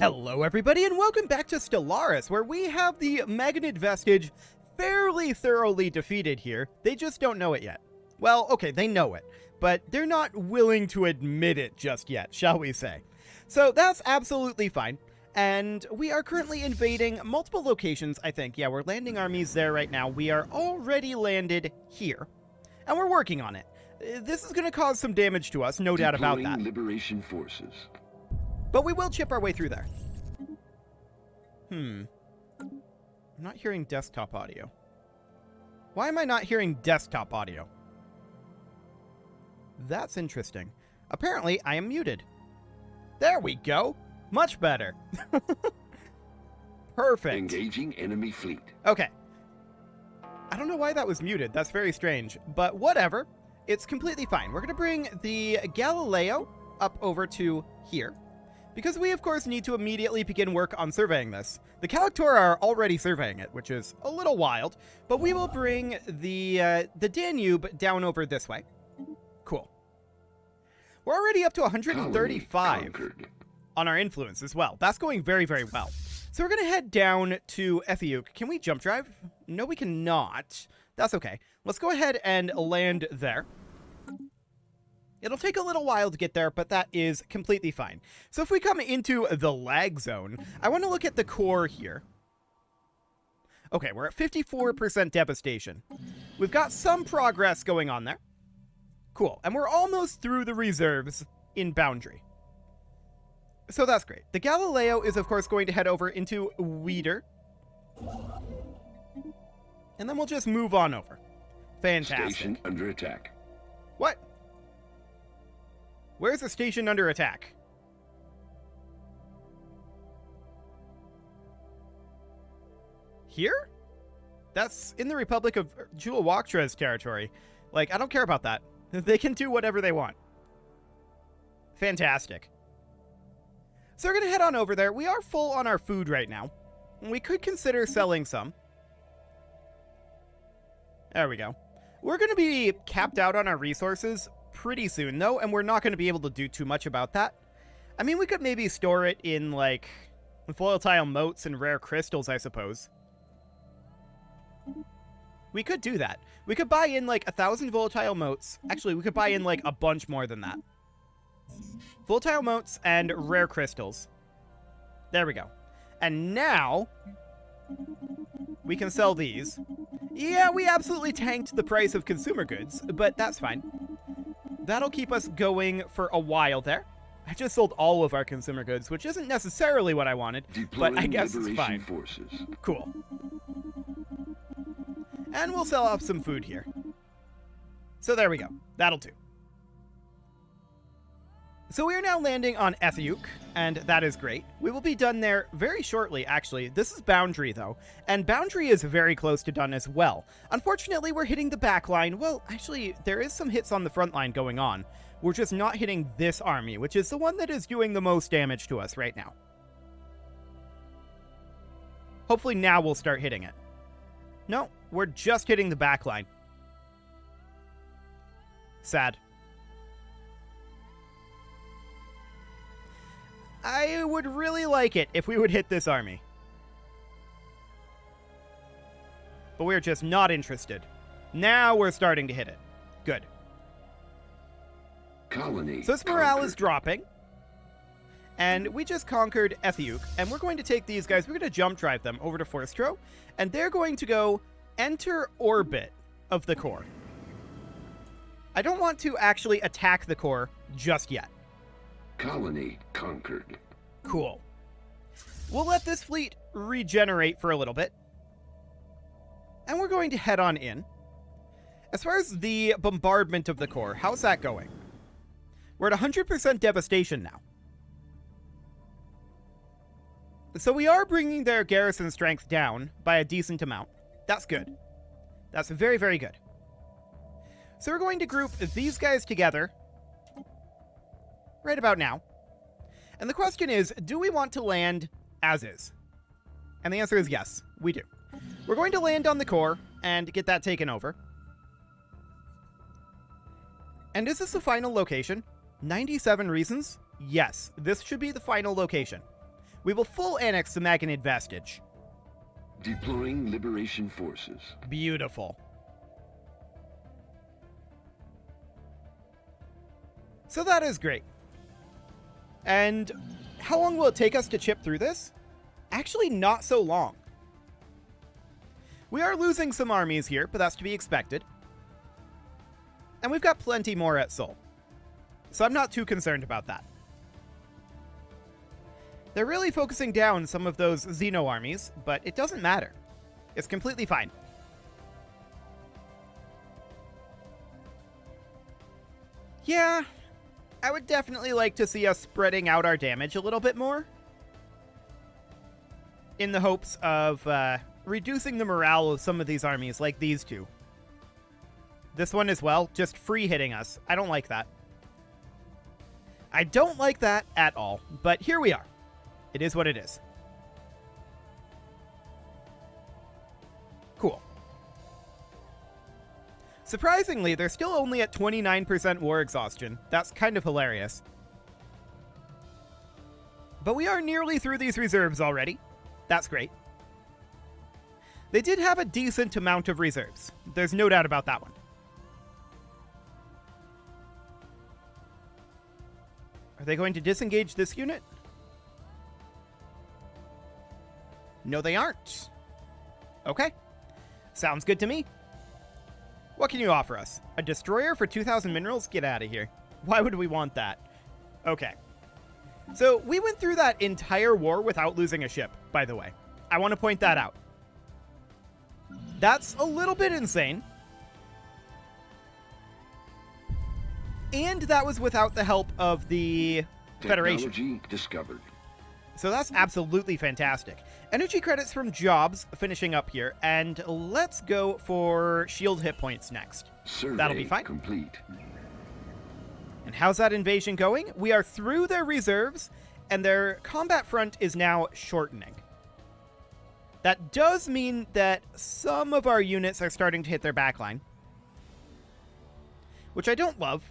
Hello everybody and welcome back to Stellaris, where we have the magnet Vestige fairly thoroughly defeated here. They just don't know it yet. Well, okay, they know it, but they're not willing to admit it just yet, shall we say. So that's absolutely fine. And we are currently invading multiple locations, I think. Yeah, we're landing armies there right now. We are already landed here, and we're working on it. This is going to cause some damage to us, no doubt about that. Liberation forces. But we will chip our way through there. I'm not hearing desktop audio. Why am I not hearing desktop audio? That's interesting. Apparently, I am muted. There we go. Much better. Perfect. Engaging enemy fleet. Okay. I don't know why that was muted. That's very strange. But whatever. It's completely fine. We're going to bring the Galileo up over to here, because we, of course, need to immediately begin work on surveying this. The Calictora are already surveying it, which is a little wild, but we will bring the Danube down over this way. Cool. We're already up to 135 on our influence as well. That's going very, very well. So we're going to head down to Ethiuk. Can we jump drive? No, we cannot. That's okay. Let's go ahead and land there. It'll take a little while to get there, but that is completely fine. So if we come into the lag zone, I want to look at the core here. Okay, we're at 54% devastation. We've got some progress going on there. Cool. And we're almost through the reserves in Boundary. So that's great. The Galileo is, of course, going to head over into Weeder. And then we'll just move on over. Fantastic. Station under attack. What? Where's the station under attack? Here? That's in the Republic of Julawaktre's territory. Like, I don't care about that. They can do whatever they want. Fantastic. So we're going to head on over there. We are full on our food right now. We could consider selling some. There we go. We're going to be capped out on our resources pretty soon, though, and we're not going to be able to do too much about that. I mean, we could maybe store it in, like, volatile motes and rare crystals, I suppose. We could do that. We could buy in, like, 1,000 volatile motes. Actually, we could buy in, like, a bunch more than that. Volatile motes and rare crystals. There we go. And now we can sell these. Yeah, we absolutely tanked the price of consumer goods, but that's fine. That'll keep us going for a while there. I just sold all of our consumer goods, which isn't necessarily what I wanted, but I guess it's fine. Forces. Cool. And we'll sell off some food here. So there we go. That'll do. So we are now landing on Ethiuk, and that is great. We will be done there very shortly, actually. This is Boundary, though, and Boundary is very close to done as well. Unfortunately, we're hitting the back line. Well, actually, there is some hits on the front line going on. We're just not hitting this army, which is the one that is doing the most damage to us right now. Hopefully now we'll start hitting it. No, we're just hitting the back line. Sad. I would really like it if we would hit this army. But we're just not interested. Now we're starting to hit it. Good. Colony. So this morale is dropping. And we just conquered Ethiuk. And we're going to take these guys, we're going to jump drive them over to Forstro. And they're going to go enter orbit of the core. I don't want to actually attack the core just yet. Colony conquered. Cool. We'll let this fleet regenerate for a little bit. And we're going to head on in. As far as the bombardment of the core, how's that going? We're at 100% devastation now. So we are bringing their garrison strength down by a decent amount. That's good. That's very, very good. So we're going to group these guys together right about now. And the question is, do we want to land as is? And the answer is yes, we do. We're going to land on the core and get that taken over. And is this the final location? 97 reasons? Yes, this should be the final location. We will full annex the Magnid Vestige. Deploying Liberation Forces. Beautiful. So that is great. And how long will it take us to chip through this? Actually, not so long. We are losing some armies here, but that's to be expected. And we've got plenty more at Sol. So I'm not too concerned about that. They're really focusing down some of those Xeno armies, but it doesn't matter. It's completely fine. Yeah, I would definitely like to see us spreading out our damage a little bit more, in the hopes of reducing the morale of some of these armies, like these two. This one as well, just free hitting us. I don't like that. I don't like that at all, but here we are. It is what it is. Cool. Surprisingly, they're still only at 29% war exhaustion. That's kind of hilarious. But we are nearly through these reserves already. That's great. They did have a decent amount of reserves. There's no doubt about that one. Are they going to disengage this unit? No, they aren't. Okay. Sounds good to me. What can you offer us? A destroyer for 2,000 minerals? Get out of here. Why would we want that? Okay. So, we went through that entire war without losing a ship, by the way. I want to point that out. That's a little bit insane. And that was without the help of the Federation. Technology discovered. So that's absolutely fantastic. Energy credits from jobs finishing up here, and let's go for shield hit points next. Survey That'll be fine. Complete. And how's that invasion going? We are through their reserves, and their combat front is now shortening. That does mean that some of our units are starting to hit their backline, which I don't love.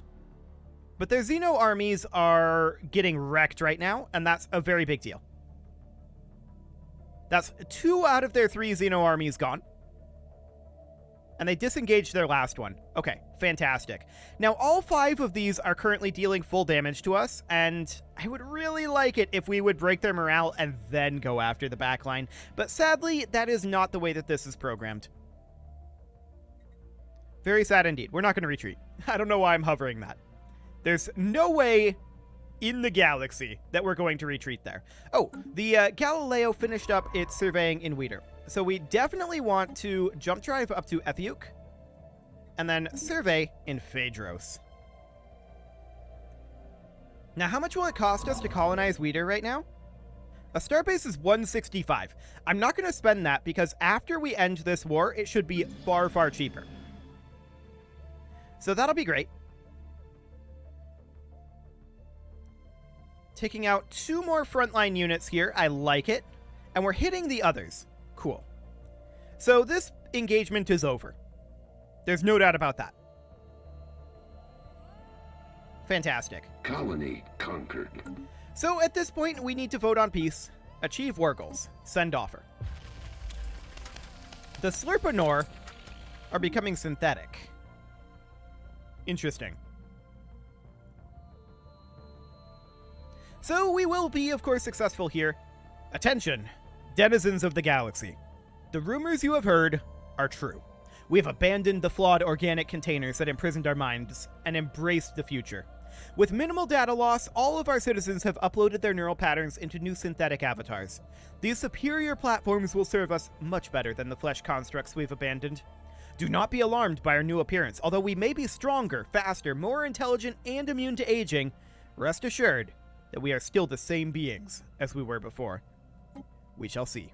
But their Xeno armies are getting wrecked right now, and that's a very big deal. That's 2 out of their 3 Xeno armies gone. And they disengaged their last one. Okay, fantastic. Now, all 5 of these are currently dealing full damage to us, and I would really like it if we would break their morale and then go after the backline. But sadly, that is not the way that this is programmed. Very sad indeed. We're not going to retreat. I don't know why I'm hovering that. There's no way in the galaxy that we're going to retreat there. Oh, the Galileo finished up its surveying in Weeder. So we definitely want to jump drive up to Ethiuk and then survey in Phaedros. Now, how much will it cost us to colonize Weeder right now? A Starbase is 165. I'm not going to spend that because after we end this war, it should be far, far cheaper. So that'll be great. Taking out 2 more frontline units here. I like it. And we're hitting the others. Cool. So this engagement is over. There's no doubt about that. Fantastic. Colony conquered. So at this point, we need to vote on peace, achieve war goals, send offer. The Slurpanor are becoming synthetic. Interesting. So we will be, of course, successful here. Attention, denizens of the galaxy. The rumors you have heard are true. We have abandoned the flawed organic containers that imprisoned our minds and embraced the future. With minimal data loss, all of our citizens have uploaded their neural patterns into new synthetic avatars. These superior platforms will serve us much better than the flesh constructs we've abandoned. Do not be alarmed by our new appearance. Although we may be stronger, faster, more intelligent, and immune to aging, rest assured that we are still the same beings as we were before. We shall see.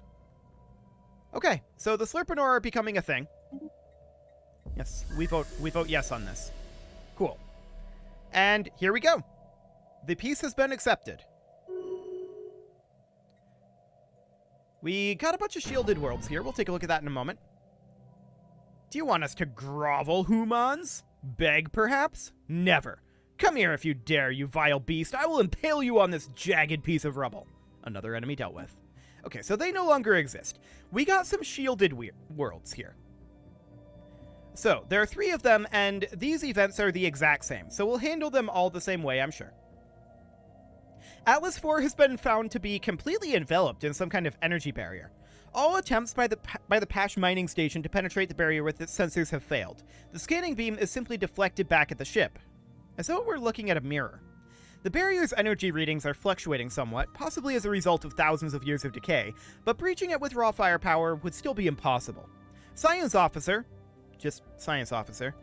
Okay, so the Slurpanor are becoming a thing. Yes, we vote yes on this. Cool. And here we go. The peace has been accepted. We got a bunch of shielded worlds here. We'll take a look at that in a moment. Do you want us to grovel, humans? Beg, perhaps? Never. Come here if you dare, you vile beast. I will impale you on this jagged piece of rubble. Another enemy dealt with. Okay, so they no longer exist. We got some shielded worlds here. So, there are 3 of them, and these events are the exact same, so we'll handle them all the same way, I'm sure. Atlas 4 has been found to be completely enveloped in some kind of energy barrier. All attempts by the Pash mining station to penetrate the barrier with its sensors have failed. The scanning beam is simply deflected back at the ship, as though it were looking at a mirror. The barrier's energy readings are fluctuating somewhat, possibly as a result of thousands of years of decay, but breaching it with raw firepower would still be impossible. Science officer, just science officer,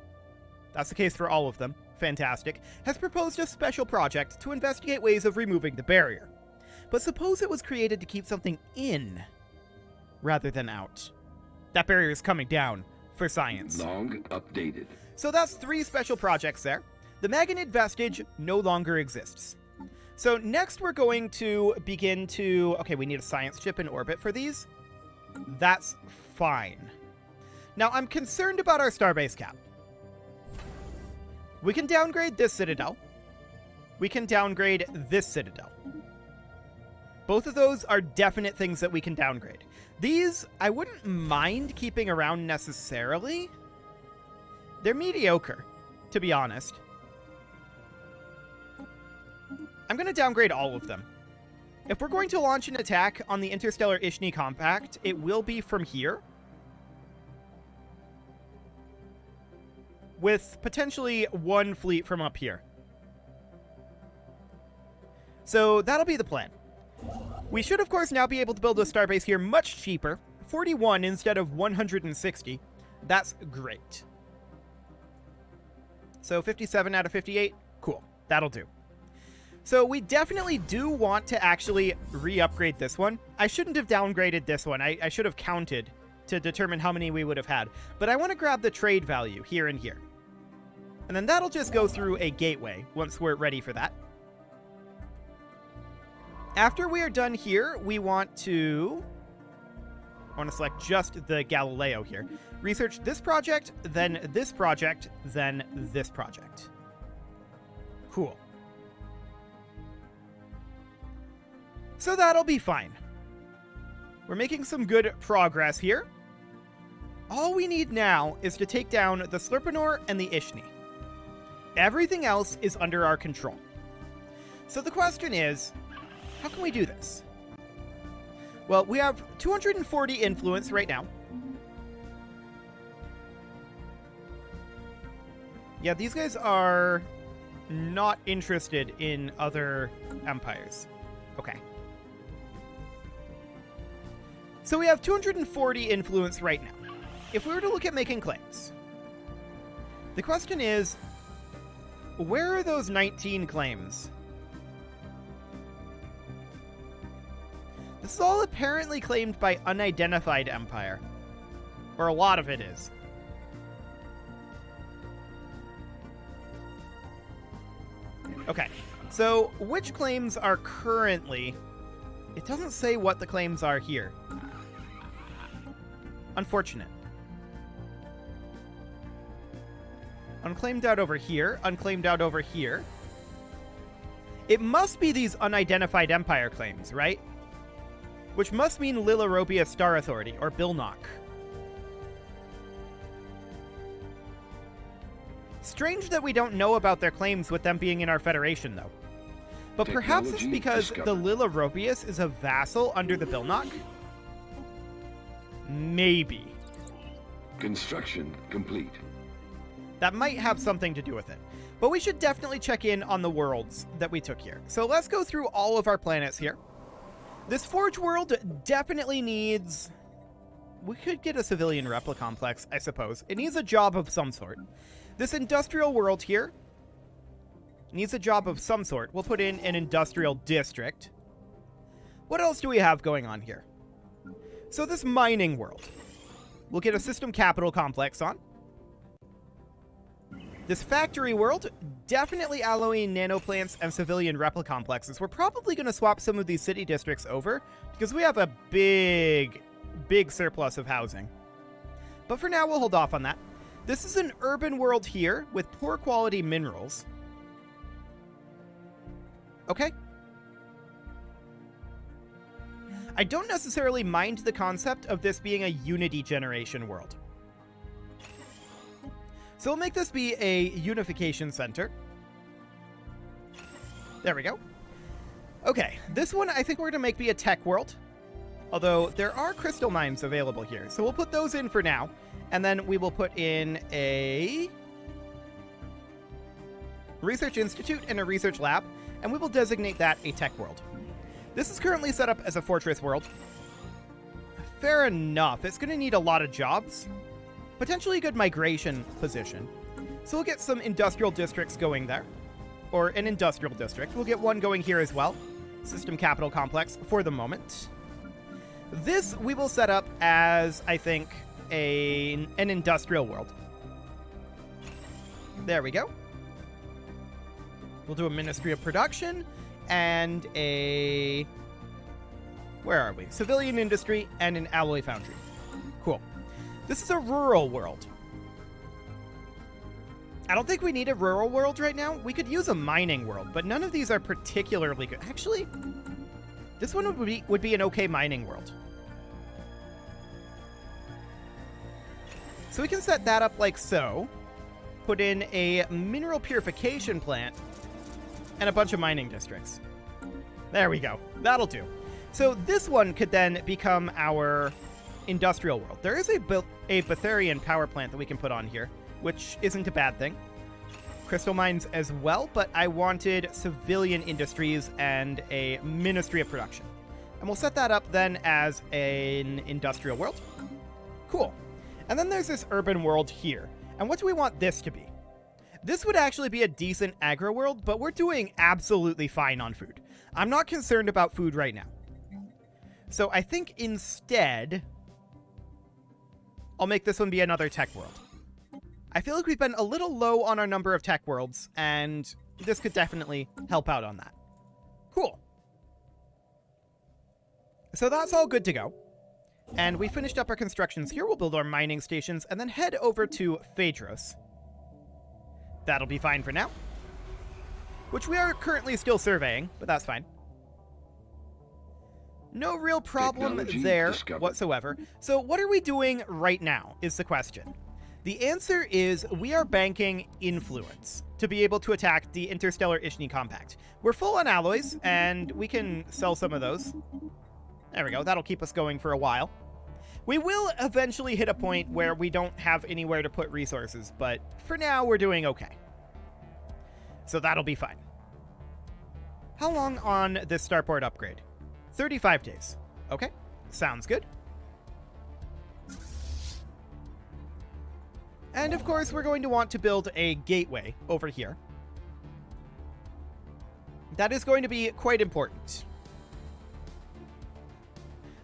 that's the case for all of them, fantastic, has proposed a special project to investigate ways of removing the barrier. But suppose it was created to keep something in, rather than out. That barrier is coming down, for science. Log updated. So that's 3 special projects there. The Magnet Vestige no longer exists. So next we're going to begin to... Okay, we need a science chip in orbit for these. That's fine. Now, I'm concerned about our Starbase cap. We can downgrade this Citadel. We can downgrade this Citadel. Both of those are definite things that we can downgrade. These, I wouldn't mind keeping around necessarily. They're mediocre, to be honest. I'm going to downgrade all of them. If we're going to launch an attack on the Interstellar Ishni Compact, it will be from here. With potentially 1 fleet from up here. So that'll be the plan. We should, of course, now be able to build a starbase here much cheaper. 41 instead of 160. That's great. So 57 out of 58. Cool. That'll do. So we definitely do want to actually re-upgrade this one. I shouldn't have downgraded this one. I should have counted to determine how many we would have had. But I want to grab the trade value here and here. And then that'll just go through a gateway once we're ready for that. After we are done here, we want to... I want to select just the Galileo here. Research this project, then this project, then this project. Cool. So that'll be fine. We're making some good progress here. All we need now is to take down the Slurpanor and the Ishni. Everything else is under our control. So the question is, how can we do this? Well, we have 240 influence right now. Yeah, these guys are not interested in other empires. Okay. So we have 240 influence right now. If we were to look at making claims, the question is, where are those 19 claims? This is all apparently claimed by unidentified empire. Or a lot of it is. Okay, so which claims are currently... It doesn't say what the claims are here. Unfortunate. Unclaimed out over here. Unclaimed out over here. It must be these unidentified empire claims, right? Which must mean Lilaropia Star Authority, or Bilnock. Strange that we don't know about their claims with them being in our Federation, though. But perhaps it's because the Lilaropius is a vassal under the Bilnock? Maybe. Construction complete. That might have something to do with it. But we should definitely check in on the worlds that we took here. So let's go through all of our planets here. This Forge world definitely needs... We could get a civilian replica complex, I suppose. It needs a job of some sort. This industrial world here needs a job of some sort. We'll put in an industrial district. What else do we have going on here? So this mining world. We'll get a system capital complex on. This factory world, definitely alloying nanoplants and civilian replica complexes. We're probably going to swap some of these city districts over because we have a big surplus of housing. But for now, we'll hold off on that. This is an urban world here with poor quality minerals. Okay. I don't necessarily mind the concept of this being a Unity generation world. So we'll make this be a unification center. There we go. Okay, this one I think we're going to make be a tech world. Although there are crystal mines available here. So we'll put those in for now. And then we will put in a research institute and a research lab. And we will designate that a tech world. This is currently set up as a fortress world. Fair enough. It's going to need a lot of jobs. Potentially a good migration position. So we'll get some industrial districts going there. Or an industrial district. We'll get one going here as well. System capital complex for the moment. This we will set up as, I think, an industrial world. There we go. We'll do a Ministry of Production and a... Where are we? Civilian industry and an alloy foundry. Cool. This is a rural world. I don't think we need a rural world right now. We could use a mining world, but none of these are particularly good. Actually, this one would be an okay mining world. So we can set that up like so. Put in a mineral purification plant and a bunch of mining districts. There we go. That'll do. So this one could then become our industrial world. There is a Betharian power plant that we can put on here, which isn't a bad thing. Crystal mines as well, but I wanted civilian industries and a Ministry of Production. And we'll set that up then as an industrial world. Cool. And then there's this urban world here. And what do we want this to be? This would actually be a decent agro world, but we're doing absolutely fine on food. I'm not concerned about food right now. So I think instead, I'll make this one be another tech world. I feel like we've been a little low on our number of tech worlds, and this could definitely help out on that. Cool. So that's all good to go. And we finished up our constructions here. We'll build our mining stations and then head over to Phaedros. That'll be fine for now. Which we are currently still surveying, but that's fine. No real problem there whatsoever. So what are we doing right now is the question. The answer is we are banking influence to be able to attack the Interstellar Ishni Compact. We're full on alloys, and we can sell some of those. There we go. That'll keep us going for a while. We will eventually hit a point where we don't have anywhere to put resources, but for now, we're doing okay. So that'll be fine. How long on this starport upgrade? 35 days. Okay, sounds good. And of course, we're going to want to build a gateway over here. That is going to be quite important.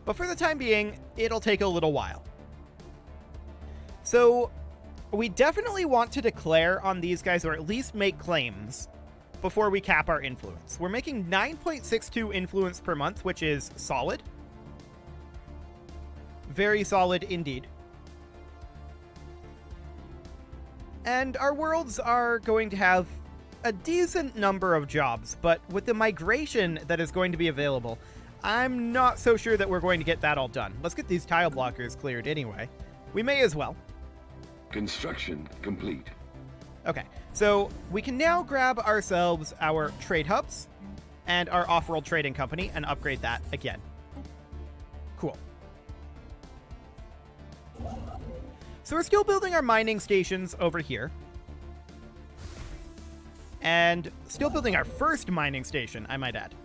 But for the time being, it'll take a little while. So we definitely want to declare on these guys, or at least make claims, before we cap our influence. We're making 9.62 influence per month, which is solid. Very solid indeed. And our worlds are going to have a decent number of jobs, but with the migration that is going to be available, I'm not so sure that we're going to get that all done. Let's get these tile blockers cleared anyway. We may as well. Construction complete. Okay, so we can now grab ourselves our trade hubs and our off-world trading company and upgrade that again. Cool. So we're still building our mining stations over here. And still building our first mining station, I might add.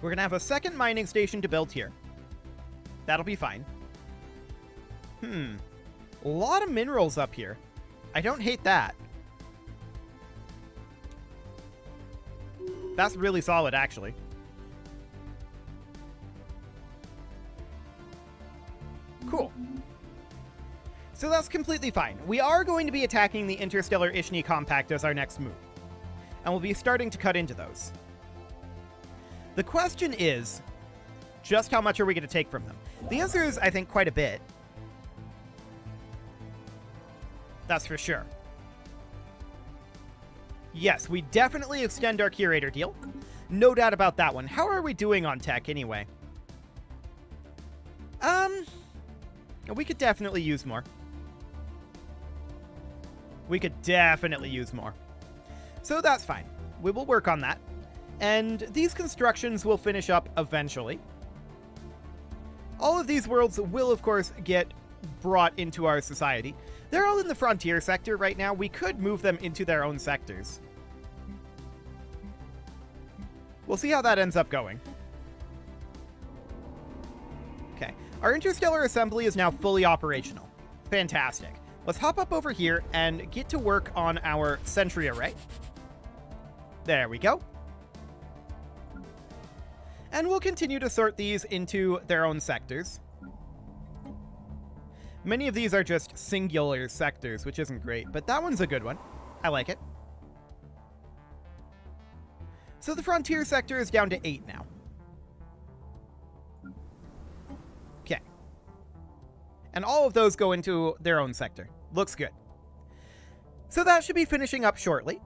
We're going to have a second mining station to build here. That'll be fine. A lot of minerals up here. I don't hate that. That's really solid, actually. Cool. So that's completely fine. We are going to be attacking the Interstellar Ishni Compact as our next move. And we'll be starting to cut into those. The question is, just how much are we going to take from them? The answer is, I think, quite a bit. That's for sure. Yes, we definitely extend our curator deal. No doubt about that one. How are we doing on tech, anyway? We could definitely use more. We could definitely use more. So that's fine. We will work on that. And these constructions will finish up eventually. All of these worlds will, of course, get brought into our society. They're all in the frontier sector right now. We could move them into their own sectors. We'll see how that ends up going. Okay. Our interstellar assembly is now fully operational. Fantastic. Let's hop up over here and get to work on our sentry array. There we go. And we'll continue to sort these into their own sectors. Many of these are just singular sectors, which isn't great, but that one's a good one. I like it. So the frontier sector is down to 8 now. Okay. And all of those go into their own sector. Looks good. So that should be finishing up shortly.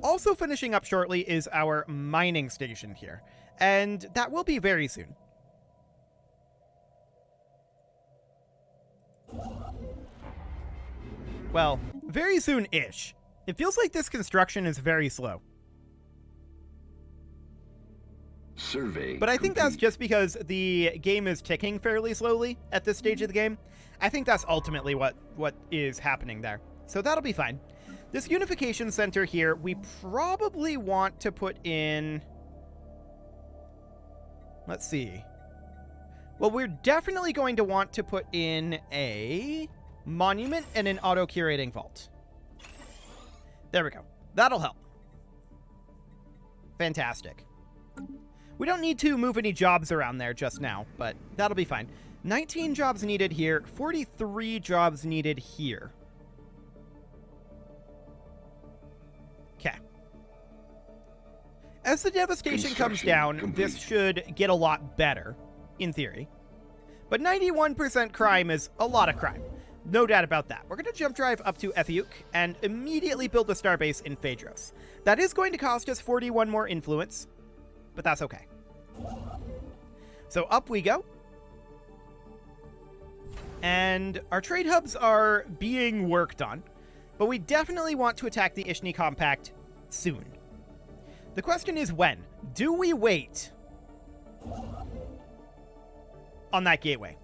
Also finishing up shortly is our mining station here, and that will be very soon. Well, very soon-ish. It feels like this construction is very slow. Survey But I think that's complete. just because the game is ticking fairly slowly at this stage of the game. I think that's ultimately what is happening there. So that'll be fine. This unification center here, we probably want to put in... Let's see. Well, we're definitely going to want to put in a monument and an auto-curating vault. There we go. That'll help. Fantastic. We don't need to move any jobs around there just now, but that'll be fine. 19 jobs needed here, 43 jobs needed here. Okay. As the devastation comes down, this should get a lot better, in theory. But 91% crime is a lot of crime. No doubt about that. We're going to jump drive up to Ethiuk and immediately build a starbase in Phaedros. That is going to cost us 41 more influence, but that's okay. So up we go. And our trade hubs are being worked on, but we definitely want to attack the Ishni Compact soon. The question is when? Do we wait on that gateway?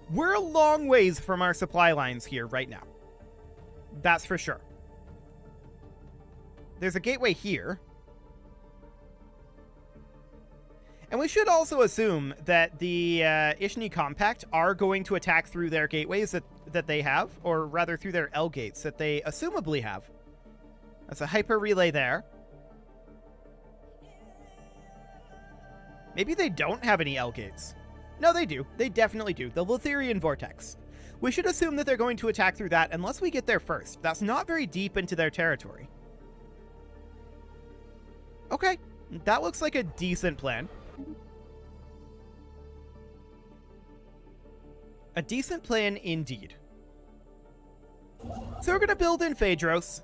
We're a long ways from our supply lines here right now. That's for sure. There's a gateway here. And we should also assume that the Ishni Compact are going to attack through their gateways that they have, or rather through their L gates that they assumably have. That's a hyper relay there. Maybe they don't have any L gates. No, they do. They definitely do. The Letherian Vortex. We should assume that they're going to attack through that unless we get there first. That's not very deep into their territory. Okay, that looks like a decent plan. A decent plan indeed. So we're going to build in Phaedros,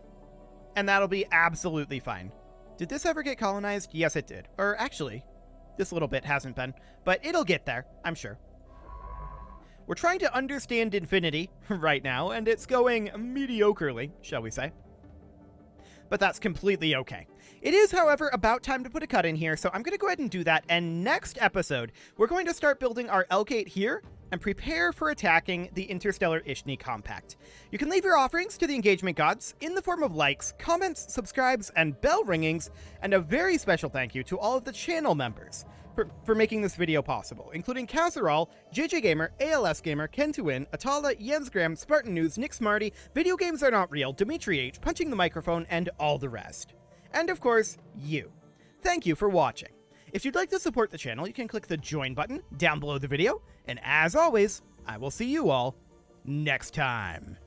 and that'll be absolutely fine. Did this ever get colonized? Yes, it did. Or actually, this little bit hasn't been, but it'll get there, I'm sure. We're trying to understand infinity right now, and it's going mediocrely, shall we say. But that's completely okay. It is, however, about time to put a cut in here, so I'm going to go ahead and do that, and next episode, we're going to start building our L-Gate here, and prepare for attacking the interstellar Ishni Compact. You can leave your offerings to the engagement gods in the form of likes, comments, subscribes, and bell ringings, and a very special thank you to all of the channel members for making this video possible, including Casserole, JJ Gamer, ALS Gamer, Ken2Win, Atala, Jensgram, Spartan News, Nick Smarty, Video Games Are Not Real, Dimitri H, Punching the Microphone, and all the rest. And of course, you. Thank you for watching. If you'd like to support the channel, you can click the join button down below the video, and as always, I will see you all next time.